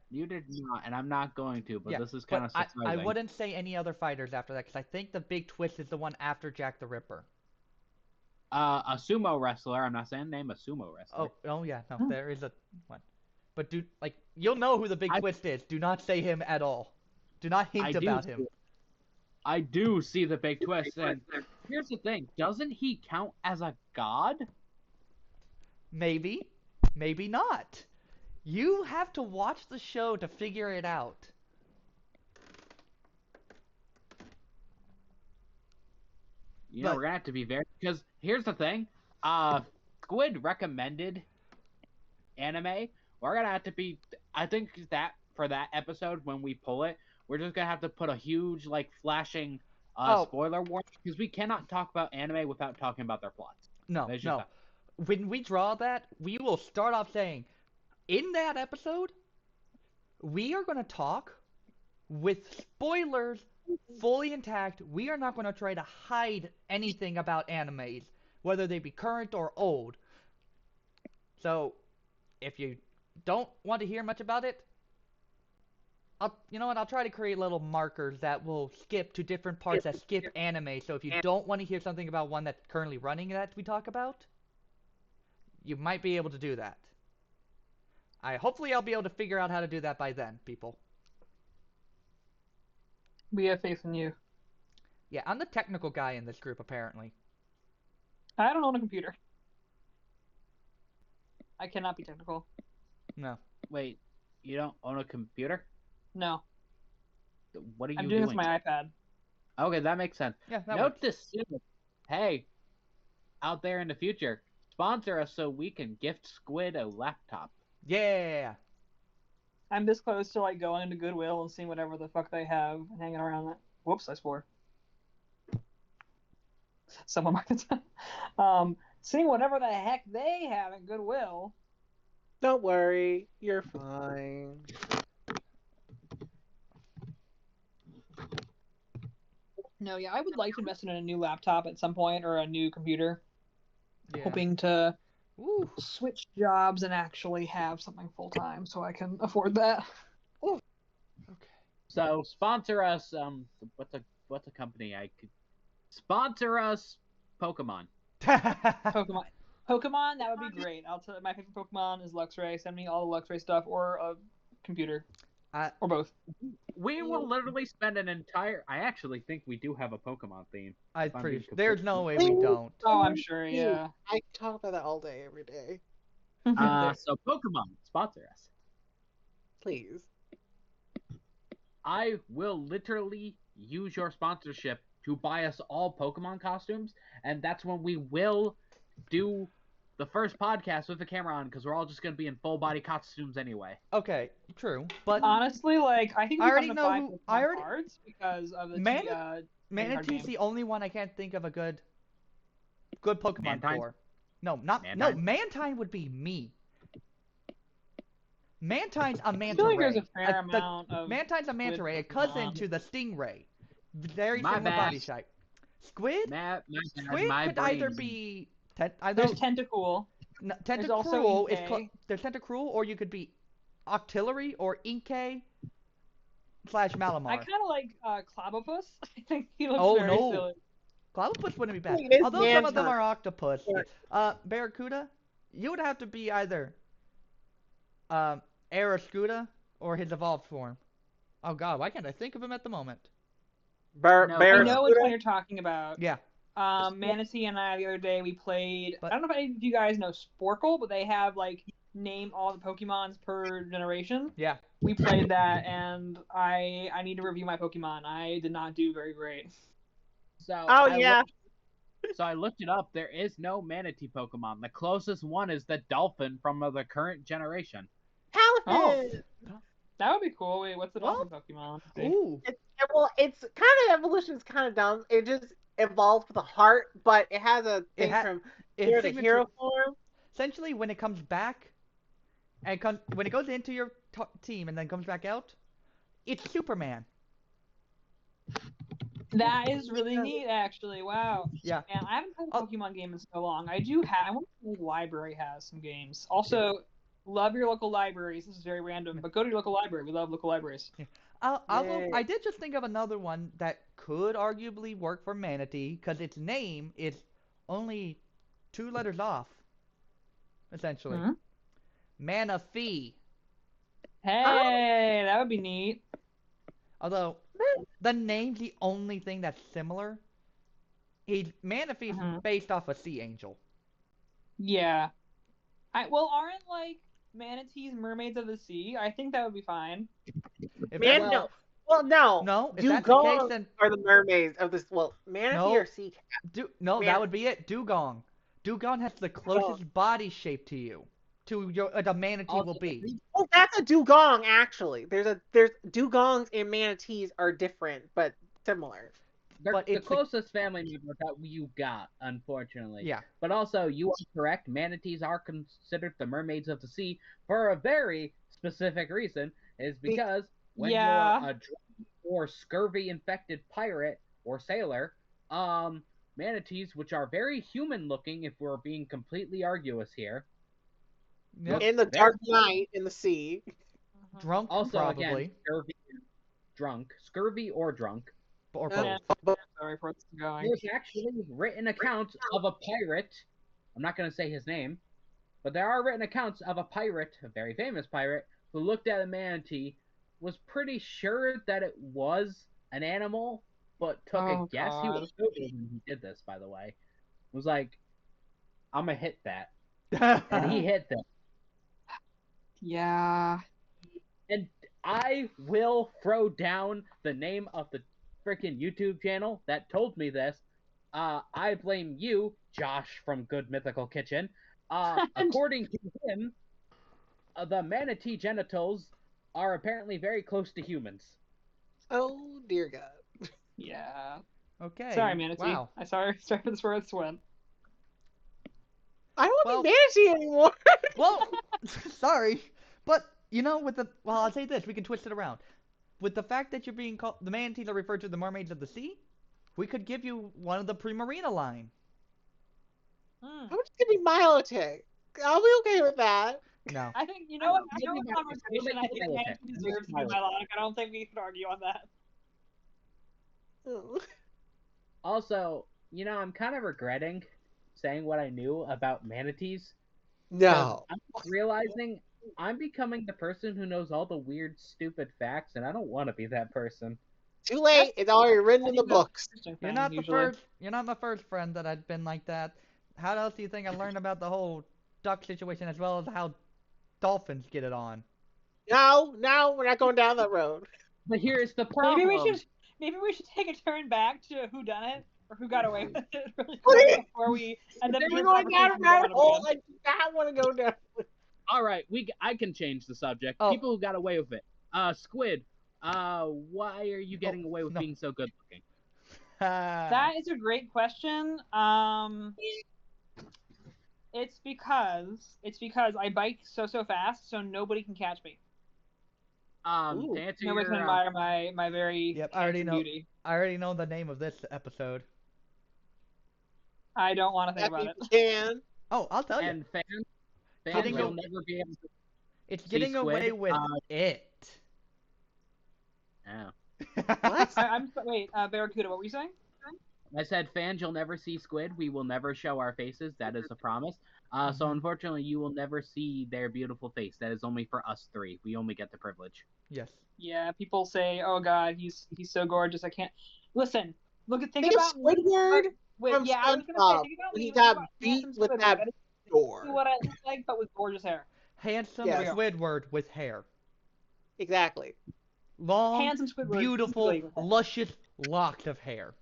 [SPEAKER 4] You did not, and I'm not going to. But
[SPEAKER 1] Yeah,
[SPEAKER 4] this is kind of
[SPEAKER 1] but
[SPEAKER 4] surprising.
[SPEAKER 1] I wouldn't say any other fighters after that because I think the big twist is the one after Jack the Ripper.
[SPEAKER 4] A sumo wrestler. I'm not saying name a sumo wrestler.
[SPEAKER 1] Oh yeah, no, there is a one. But you'll know who the big twist is. Do not say him at all. Do not hint about him.
[SPEAKER 4] I do see the big twist, and here's the thing: doesn't he count as a god?
[SPEAKER 1] Maybe, maybe not. You have to watch the show to figure it out.
[SPEAKER 4] You know, we're gonna have to be very, because here's the thing. Squid recommended anime. We're gonna have to be. I think that for that episode when we pull it, we're just gonna have to put a huge like flashing spoiler warning because we cannot talk about anime without talking about their plots.
[SPEAKER 1] No,
[SPEAKER 4] That's just
[SPEAKER 1] no. When we draw that, we will start off saying, in that episode, we are going to talk with spoilers fully intact. We are not going to try to hide anything about animes, whether they be current or old. So, if you don't want to hear much about it, you know what? I'll try to create little markers that will skip to different parts that skip anime. So if you don't want to hear something about one that's currently running that we talk about, you might be able to do that. Hopefully I'll be able to figure out how to do that by then, people.
[SPEAKER 2] We have faith in you.
[SPEAKER 1] Yeah, I'm the technical guy in this group, apparently.
[SPEAKER 2] I don't own a computer. I cannot be technical.
[SPEAKER 1] No.
[SPEAKER 4] Wait, you don't own a computer?
[SPEAKER 2] No.
[SPEAKER 4] What are you
[SPEAKER 2] I'm
[SPEAKER 4] doing?
[SPEAKER 2] doing this on my iPad.
[SPEAKER 4] Okay, that makes sense.
[SPEAKER 1] Yeah, that
[SPEAKER 4] Note
[SPEAKER 1] works.
[SPEAKER 4] this soon. Hey, out there in the future, sponsor us so we can gift Squid a laptop.
[SPEAKER 1] Yeah.
[SPEAKER 2] I'm this close to like going into Goodwill and seeing whatever the fuck they have and hanging around that. Whoops, I swore. Someone marked it down. Seeing whatever the heck they have at Goodwill.
[SPEAKER 3] Don't worry, you're fine.
[SPEAKER 2] No, yeah, I would like to invest in a new laptop at some point or a new computer.
[SPEAKER 1] Yeah.
[SPEAKER 2] Hoping to
[SPEAKER 1] Ooh.
[SPEAKER 2] switch jobs and actually have something full time so I can afford that.
[SPEAKER 1] Okay.
[SPEAKER 4] So sponsor us. What's a company I could sponsor us? Pokemon.
[SPEAKER 2] Pokemon. Pokemon, that would be great. I'll tell you, my favorite Pokemon is Luxray. Send me all the Luxray stuff or a computer. Or both.
[SPEAKER 4] We will literally spend an entire. I actually think we do have a Pokemon theme.
[SPEAKER 1] I'm
[SPEAKER 4] I'm
[SPEAKER 1] pretty
[SPEAKER 4] being
[SPEAKER 1] sure. There's no way we
[SPEAKER 3] completely-
[SPEAKER 1] don't.
[SPEAKER 2] Oh, I'm sure, yeah.
[SPEAKER 3] I can talk about that all day, every day.
[SPEAKER 4] So Pokemon, sponsor us.
[SPEAKER 3] Please.
[SPEAKER 4] I will literally use your sponsorship to buy us all Pokemon costumes, and that's when we will do the first podcast with the camera on, because we're all just going to be in full body costumes anyway.
[SPEAKER 1] Okay, true. But
[SPEAKER 2] Honestly, like, I think
[SPEAKER 1] I
[SPEAKER 2] we
[SPEAKER 1] already
[SPEAKER 2] have
[SPEAKER 1] know
[SPEAKER 2] to buy
[SPEAKER 1] who-
[SPEAKER 2] Pokemon
[SPEAKER 1] I already-
[SPEAKER 2] cards because of the
[SPEAKER 1] Manatee's the only one I can't think of a good Pokemon
[SPEAKER 4] Mantine?
[SPEAKER 1] for. No, not no. Mantine would be me. Mantine's a manta
[SPEAKER 2] I feel like
[SPEAKER 1] ray.
[SPEAKER 2] there's a fair amount of
[SPEAKER 1] Mantine's a manta
[SPEAKER 2] squid
[SPEAKER 1] ray, a cousin
[SPEAKER 2] Pokemon.
[SPEAKER 1] to the stingray. Very
[SPEAKER 4] My
[SPEAKER 1] similar
[SPEAKER 4] bad.
[SPEAKER 1] body shape. Squid?
[SPEAKER 4] Squid
[SPEAKER 1] Squid could either be either
[SPEAKER 2] There's Tentacool. There's also
[SPEAKER 1] Tentacruel is
[SPEAKER 2] Inkay.
[SPEAKER 1] there's Tentacruel, or you could be Octillery or Inkay / Malamar.
[SPEAKER 2] I kind of like Clobbopus. I think he looks
[SPEAKER 1] Oh,
[SPEAKER 2] very
[SPEAKER 1] no.
[SPEAKER 2] silly.
[SPEAKER 1] Clobbopus wouldn't be bad.
[SPEAKER 3] It is
[SPEAKER 1] Although some of them
[SPEAKER 3] Manta.
[SPEAKER 1] are octopus.
[SPEAKER 3] Yeah.
[SPEAKER 1] Barracuda, you would have to be either Arascuda or his evolved form. Oh god, why can't I think of him at the moment?
[SPEAKER 3] Bar-
[SPEAKER 4] No,
[SPEAKER 2] I
[SPEAKER 3] Barracuda?
[SPEAKER 2] know which one you're talking about.
[SPEAKER 1] Yeah.
[SPEAKER 2] Manatee and I the other day we played.
[SPEAKER 1] But-
[SPEAKER 2] I don't know if any of you guys know Sporkle, but they have like name all the Pokemons per generation.
[SPEAKER 1] Yeah.
[SPEAKER 2] We played that, and I need to review my Pokemon. I did not do very great.
[SPEAKER 4] So
[SPEAKER 3] Oh
[SPEAKER 4] I
[SPEAKER 3] yeah.
[SPEAKER 4] So I looked it up. There is no manatee Pokemon. The closest one is the dolphin from the current generation.
[SPEAKER 3] Palafin.
[SPEAKER 2] That would be cool. Wait, what's the
[SPEAKER 1] Well,
[SPEAKER 2] dolphin Pokemon? Let's see.
[SPEAKER 1] Ooh.
[SPEAKER 3] It's kind of evolution is kind of dumb. It just evolves with a heart, but it has a thing from
[SPEAKER 1] Its
[SPEAKER 3] hero to
[SPEAKER 1] signature-
[SPEAKER 3] hero form.
[SPEAKER 1] Essentially, when it comes back, and when it goes into your team and then comes back out, it's Superman.
[SPEAKER 2] That is really neat, actually. Wow.
[SPEAKER 1] Yeah.
[SPEAKER 2] And I haven't played a
[SPEAKER 1] Oh.
[SPEAKER 2] Pokemon game in so long. I do have. I wonder if the library has some games. Also, love your local libraries. This is very random, but go to your local library. We love local libraries.
[SPEAKER 3] Yay.
[SPEAKER 1] I did just think of another one that could arguably work for Manatee, because its name is only 2 letters off, essentially.
[SPEAKER 2] Mhm.
[SPEAKER 1] Manaphy.
[SPEAKER 2] Hey, that would be neat.
[SPEAKER 1] Although, the name's the only thing that's similar. Manaphy's
[SPEAKER 2] Mhm.
[SPEAKER 1] based off a sea angel.
[SPEAKER 2] Yeah. Aren't like manatees mermaids of the sea? I think that would be fine.
[SPEAKER 1] If
[SPEAKER 3] Man,
[SPEAKER 1] that-
[SPEAKER 3] no. Well, no.
[SPEAKER 1] No, if that's the case,
[SPEAKER 3] Dugong
[SPEAKER 1] then
[SPEAKER 3] are the mermaids of this. Well, manatee
[SPEAKER 1] No.
[SPEAKER 3] or sea cat.
[SPEAKER 1] no,
[SPEAKER 3] Man-
[SPEAKER 1] that would be it. Dugong. Dugong has the closest body shape to you, to your a manatee will
[SPEAKER 4] Also,
[SPEAKER 1] be.
[SPEAKER 3] Oh, that's a dugong actually. There's dugongs and manatees are different but similar.
[SPEAKER 4] They're
[SPEAKER 1] But
[SPEAKER 4] the
[SPEAKER 1] it's the-
[SPEAKER 4] closest family member that you got, unfortunately.
[SPEAKER 1] Yeah.
[SPEAKER 4] But also, you are correct. Manatees are considered the mermaids of the sea for a very specific reason. Is because when
[SPEAKER 2] Yeah.
[SPEAKER 4] you're a drunk or scurvy-infected pirate or sailor, manatees, which are very human-looking, if we're being completely arduous here,
[SPEAKER 1] Yep.
[SPEAKER 3] In the
[SPEAKER 4] Very-
[SPEAKER 3] dark night in the sea.
[SPEAKER 1] Drunk,
[SPEAKER 4] also
[SPEAKER 1] probably.
[SPEAKER 4] again, scurvy or drunk.
[SPEAKER 1] Or
[SPEAKER 3] Yeah.
[SPEAKER 1] both.
[SPEAKER 2] Sorry for what's going.
[SPEAKER 4] There's actually written accounts of a pirate. I'm not going to say his name, but there are written accounts of a pirate, a very famous pirate, who looked at a manatee, was pretty sure that it was an animal, but took a
[SPEAKER 2] Oh,
[SPEAKER 4] guess. He
[SPEAKER 2] God.
[SPEAKER 4] was sober when he did this, by the way. Was like, I'm going to hit that. And he hit that.
[SPEAKER 2] Yeah.
[SPEAKER 4] And I will throw down the name of the freaking YouTube channel that told me this. I blame you, Josh from Good Mythical Kitchen. According to him, the manatee genitals are apparently very close to humans.
[SPEAKER 3] Oh dear God.
[SPEAKER 2] Yeah.
[SPEAKER 1] Okay.
[SPEAKER 2] Sorry, Manatee.
[SPEAKER 1] Wow.
[SPEAKER 2] Sorry for this where this went.
[SPEAKER 3] I don't
[SPEAKER 1] Well-
[SPEAKER 3] want to be manatee anymore.
[SPEAKER 1] Well, sorry, but I'll say this: we can twist it around. With the fact that you're being called, the manatees are referred to the mermaids of the sea. We could give you one of the Primarina line.
[SPEAKER 2] Hmm.
[SPEAKER 3] I'm just gonna be Milotic. I'll be okay with that.
[SPEAKER 1] No.
[SPEAKER 2] I think you know what?
[SPEAKER 4] Maybe
[SPEAKER 2] After the
[SPEAKER 4] my-
[SPEAKER 2] conversation, I think
[SPEAKER 4] maybe my-
[SPEAKER 2] Manatee deserves to be Milotic. I don't think we can argue on that.
[SPEAKER 3] Oh.
[SPEAKER 4] Also, I'm kind of regretting saying what I knew about manatees. 'cause
[SPEAKER 3] No.
[SPEAKER 4] I'm realizing I'm becoming the person who knows all the weird, stupid facts, and I don't want to be that person.
[SPEAKER 3] Too late. It's already written in the books.
[SPEAKER 2] Interesting
[SPEAKER 1] You're
[SPEAKER 2] thing,
[SPEAKER 1] not the
[SPEAKER 2] usually.
[SPEAKER 1] first. You're not the first friend that I've been like that. How else do you think I learned about the whole duck situation as well as how dolphins get it on?
[SPEAKER 3] No, we're not going down that road.
[SPEAKER 4] But here's the problem.
[SPEAKER 2] Maybe we should take a turn back to who done it or who got away with it really
[SPEAKER 3] Please.
[SPEAKER 2] quick before we end up
[SPEAKER 3] We're
[SPEAKER 2] doing
[SPEAKER 3] going down a
[SPEAKER 2] conversation
[SPEAKER 3] rabbit
[SPEAKER 2] about
[SPEAKER 3] hole.
[SPEAKER 2] it
[SPEAKER 3] I do not want to go down.
[SPEAKER 4] All right, I can change the subject.
[SPEAKER 1] Oh.
[SPEAKER 4] People who got away with it. Squid. Why are you getting away with
[SPEAKER 1] no.
[SPEAKER 4] being so good looking?
[SPEAKER 2] That is a great question. It's because I bike so fast, so nobody can catch me.
[SPEAKER 3] Ooh.
[SPEAKER 4] To answer
[SPEAKER 2] Nobody can
[SPEAKER 4] your,
[SPEAKER 2] admire my very
[SPEAKER 1] Yep, I already
[SPEAKER 2] handsome
[SPEAKER 1] know.
[SPEAKER 2] beauty.
[SPEAKER 1] I already know the name of this episode.
[SPEAKER 2] I don't want to think
[SPEAKER 3] Happy
[SPEAKER 2] about it.
[SPEAKER 3] can.
[SPEAKER 1] Oh, I'll tell you.
[SPEAKER 4] and fans
[SPEAKER 1] Getting
[SPEAKER 4] will
[SPEAKER 1] a-
[SPEAKER 4] never be able to.
[SPEAKER 1] It's
[SPEAKER 4] See
[SPEAKER 1] getting away
[SPEAKER 4] Squid?
[SPEAKER 1] with it.
[SPEAKER 4] Oh.
[SPEAKER 3] What?
[SPEAKER 2] Wait, Barracuda, what were you saying?
[SPEAKER 4] I said, fans, you'll never see Squid. We will never show our faces. That is a promise. So
[SPEAKER 1] Mhm.
[SPEAKER 4] unfortunately, you will never see their beautiful face. That is only for us three. We only get the privilege.
[SPEAKER 1] Yes.
[SPEAKER 2] Yeah, people say, "Oh God, he's so gorgeous." I can't. Listen, think
[SPEAKER 3] Think of
[SPEAKER 2] about
[SPEAKER 3] Squidward
[SPEAKER 2] Wait,
[SPEAKER 3] from
[SPEAKER 2] yeah, I was gonna say,
[SPEAKER 3] SpongeBob
[SPEAKER 2] think about
[SPEAKER 3] when he
[SPEAKER 2] me. Think
[SPEAKER 3] got
[SPEAKER 2] about
[SPEAKER 3] beat
[SPEAKER 2] handsome
[SPEAKER 3] with
[SPEAKER 2] Squidward.
[SPEAKER 3] that
[SPEAKER 2] That is
[SPEAKER 3] door.
[SPEAKER 2] what I look like, but with gorgeous hair.
[SPEAKER 1] Handsome
[SPEAKER 3] Yes.
[SPEAKER 1] Squidward with hair.
[SPEAKER 3] Exactly.
[SPEAKER 1] Long,
[SPEAKER 2] Handsome Squidward.
[SPEAKER 1] beautiful,
[SPEAKER 2] specifically with hair.
[SPEAKER 1] luscious locks of hair.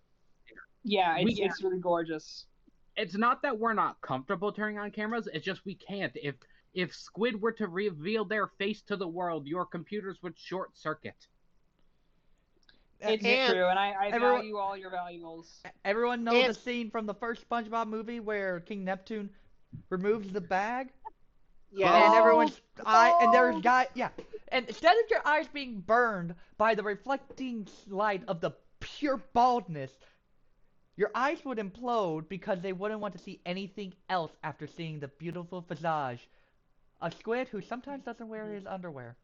[SPEAKER 2] Yeah,
[SPEAKER 4] We-
[SPEAKER 2] it's really gorgeous.
[SPEAKER 4] It's not that we're not comfortable turning on cameras. It's just we can't. If Squid were to reveal their face to the world, your computers would short circuit.
[SPEAKER 2] It's
[SPEAKER 3] And
[SPEAKER 2] true, and I
[SPEAKER 1] everyone-
[SPEAKER 2] value all your valuables.
[SPEAKER 1] Everyone know
[SPEAKER 3] And-
[SPEAKER 1] the scene from the first SpongeBob movie where King Neptune removes the bag?
[SPEAKER 3] Yeah.
[SPEAKER 1] And
[SPEAKER 2] Oh,
[SPEAKER 1] everyone's eye, and there's
[SPEAKER 2] no.
[SPEAKER 1] guy, yeah. And instead of your eyes being burned by the reflecting light of the pure baldness, your eyes would implode because they wouldn't want to see anything else after seeing the beautiful visage of Squid, who sometimes doesn't wear his underwear.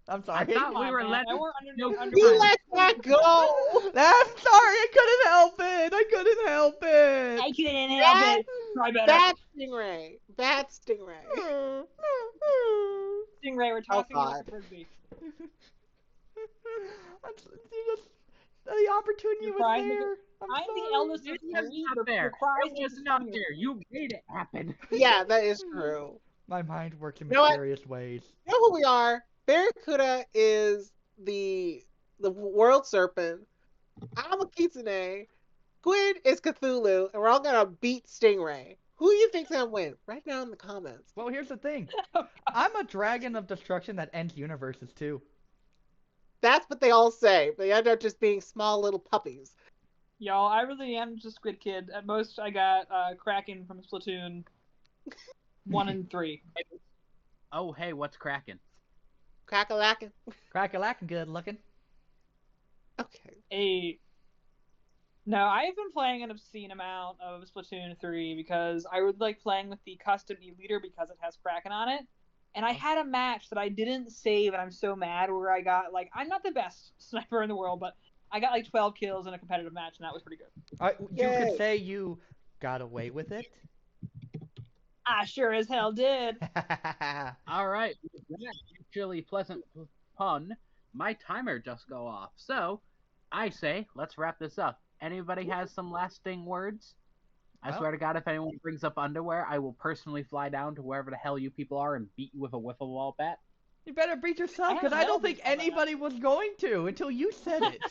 [SPEAKER 1] I'm sorry.
[SPEAKER 4] I thought
[SPEAKER 2] Come
[SPEAKER 4] we
[SPEAKER 2] on,
[SPEAKER 4] were
[SPEAKER 2] man.
[SPEAKER 4] letting-
[SPEAKER 2] I wore
[SPEAKER 4] No,
[SPEAKER 3] You
[SPEAKER 2] underwear.
[SPEAKER 3] let that go.
[SPEAKER 1] I'm sorry. I couldn't help it. I couldn't help it.
[SPEAKER 2] I couldn't help
[SPEAKER 3] That-
[SPEAKER 2] it. Try better.
[SPEAKER 3] Bad Stingray. Bad Stingray.
[SPEAKER 2] Stingray, we're tossing
[SPEAKER 3] God.
[SPEAKER 2] out the frisbee.
[SPEAKER 1] The opportunity
[SPEAKER 2] You're
[SPEAKER 1] was
[SPEAKER 2] crying
[SPEAKER 1] there.
[SPEAKER 2] I'm
[SPEAKER 1] sorry.
[SPEAKER 2] the eldest of
[SPEAKER 4] It was
[SPEAKER 2] three.
[SPEAKER 4] not
[SPEAKER 2] The
[SPEAKER 4] there.
[SPEAKER 2] cries
[SPEAKER 4] It was
[SPEAKER 2] just
[SPEAKER 4] not
[SPEAKER 2] coming.
[SPEAKER 4] there. You made it happen.
[SPEAKER 3] Yeah, that is true.
[SPEAKER 1] My mind works in
[SPEAKER 3] You know what?
[SPEAKER 1] mysterious ways.
[SPEAKER 3] You know who we are? Barracuda is the world serpent. I'm a kitsune. Squid is Cthulhu, and we're all gonna beat Stingray. Who do you think's gonna win? Right now in the comments.
[SPEAKER 1] Well, here's the thing. I'm a dragon of destruction that ends universes too.
[SPEAKER 3] That's what they all say. They end up just being small little puppies.
[SPEAKER 2] Y'all, I really am just Squid Kid. At most, I got Kraken from Splatoon 1 and 3.
[SPEAKER 4] Oh, hey, what's cracking?
[SPEAKER 3] Crack-a-lackin'.
[SPEAKER 1] Crack-a-lack, good looking.
[SPEAKER 3] Okay.
[SPEAKER 2] No, I've been playing an obscene amount of Splatoon 3 because I would like playing with the custom E-leader because it has Kraken on it. And I had a match that I didn't save, and I'm so mad, where I got, like, I'm not the best sniper in the world, but I got, like, 12 kills in a competitive match, and that was pretty good.
[SPEAKER 1] You
[SPEAKER 3] Yay.
[SPEAKER 1] could say you got away with it.
[SPEAKER 2] I sure as hell did.
[SPEAKER 4] All right, with that actually pleasant pun, my timer just go off. So, I say, let's wrap this up. Anybody has some lasting words? I
[SPEAKER 1] Well-
[SPEAKER 4] swear to God, if anyone brings up underwear, I will personally fly down to wherever the hell you people are and beat you with a wiffle ball bat.
[SPEAKER 1] You better beat yourself,
[SPEAKER 2] I
[SPEAKER 1] because
[SPEAKER 2] have
[SPEAKER 1] I don't
[SPEAKER 2] no
[SPEAKER 1] think
[SPEAKER 2] beef on that.
[SPEAKER 1] anybody was going to until you said it.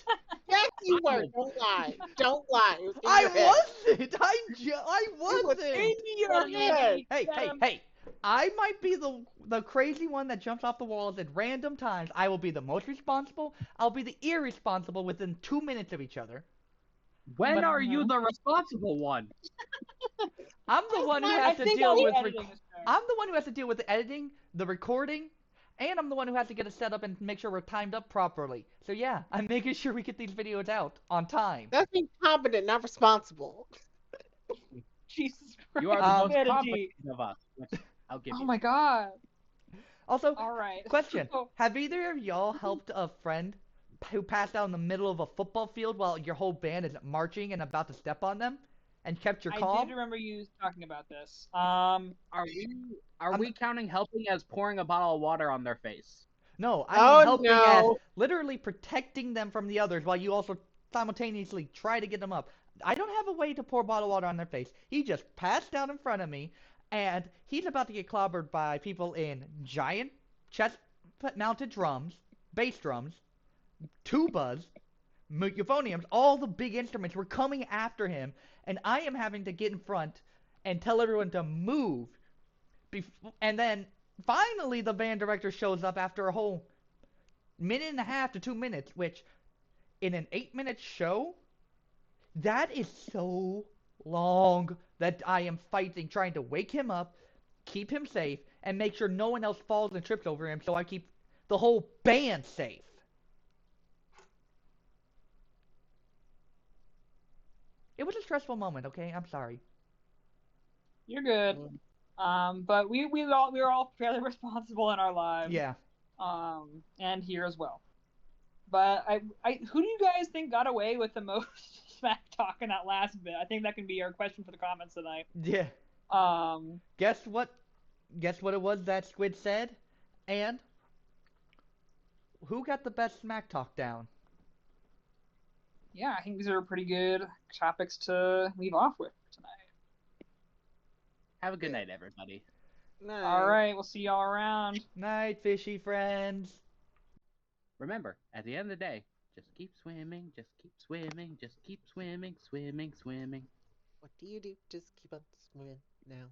[SPEAKER 3] Yes, you were. Don't lie. Don't lie. It was in
[SPEAKER 1] I
[SPEAKER 3] your head.
[SPEAKER 1] wasn't. I
[SPEAKER 3] was
[SPEAKER 1] wasn't.
[SPEAKER 3] in your head.
[SPEAKER 1] Hey! I might be the crazy one that jumps off the walls at random times. I will be the most responsible. I'll be the irresponsible within 2 minutes of each other.
[SPEAKER 4] When
[SPEAKER 2] But-
[SPEAKER 4] are you the responsible one?
[SPEAKER 1] I'm the one who
[SPEAKER 2] I
[SPEAKER 1] has to
[SPEAKER 2] think
[SPEAKER 1] deal
[SPEAKER 2] all the
[SPEAKER 1] with.
[SPEAKER 2] editing is fair.
[SPEAKER 1] I'm the one who has to deal with the editing, the recording, and I'm the one who has to get it set up and make sure we're timed up properly. So yeah, I'm making sure we get these videos out on time.
[SPEAKER 3] That's being competent, not responsible.
[SPEAKER 2] Jesus
[SPEAKER 4] You are the
[SPEAKER 2] Christ.
[SPEAKER 4] most
[SPEAKER 2] Vanity.
[SPEAKER 4] competent of us. which I'll give
[SPEAKER 2] Oh
[SPEAKER 4] you.
[SPEAKER 2] my god.
[SPEAKER 1] Also,
[SPEAKER 2] All right.
[SPEAKER 1] question:
[SPEAKER 2] So,
[SPEAKER 1] have either of y'all helped a friend who passed out in the middle of a football field while your whole band is marching and about to step on them, and kept your
[SPEAKER 2] I
[SPEAKER 1] calm?
[SPEAKER 2] did remember you talking about this.
[SPEAKER 4] Are
[SPEAKER 1] I'm-
[SPEAKER 4] we counting helping as pouring a bottle of water on their face?
[SPEAKER 1] No, I
[SPEAKER 3] Oh,
[SPEAKER 1] mean helping
[SPEAKER 3] no.
[SPEAKER 1] as literally protecting them from the others while you also simultaneously try to get them up. I don't have a way to pour bottled water on their face. He just passed out in front of me, and he's about to get clobbered by people in giant chest-mounted drums, bass drums, tubas, euphoniums, all the big instruments were coming after him, and I am having to get in front and tell everyone to move. And then finally the band director shows up after a whole minute and a half to 2 minutes, which in an 8-minute show, that is so long that I am fighting, trying to wake him up, keep him safe, and make sure no one else falls and trips over him so I keep the whole band safe. It was a stressful moment, okay? I'm sorry.
[SPEAKER 2] You're good. But we were all fairly responsible in our lives.
[SPEAKER 1] Yeah.
[SPEAKER 2] And here as well. But who do you guys think got away with the most smack talk in that last bit? I think that can be our question for the comments tonight.
[SPEAKER 1] Yeah. Guess what it was that Squid said? And who got the best smack talk down?
[SPEAKER 2] yeah, I think these are pretty good topics to leave off with tonight.
[SPEAKER 4] Have a good night, everybody.
[SPEAKER 3] Nice.
[SPEAKER 2] All right, we'll see y'all around.
[SPEAKER 1] Night, fishy friends.
[SPEAKER 4] Remember, at the end of the day, just keep swimming, just keep swimming, just keep swimming, swimming, swimming.
[SPEAKER 3] What do? Just keep on swimming now.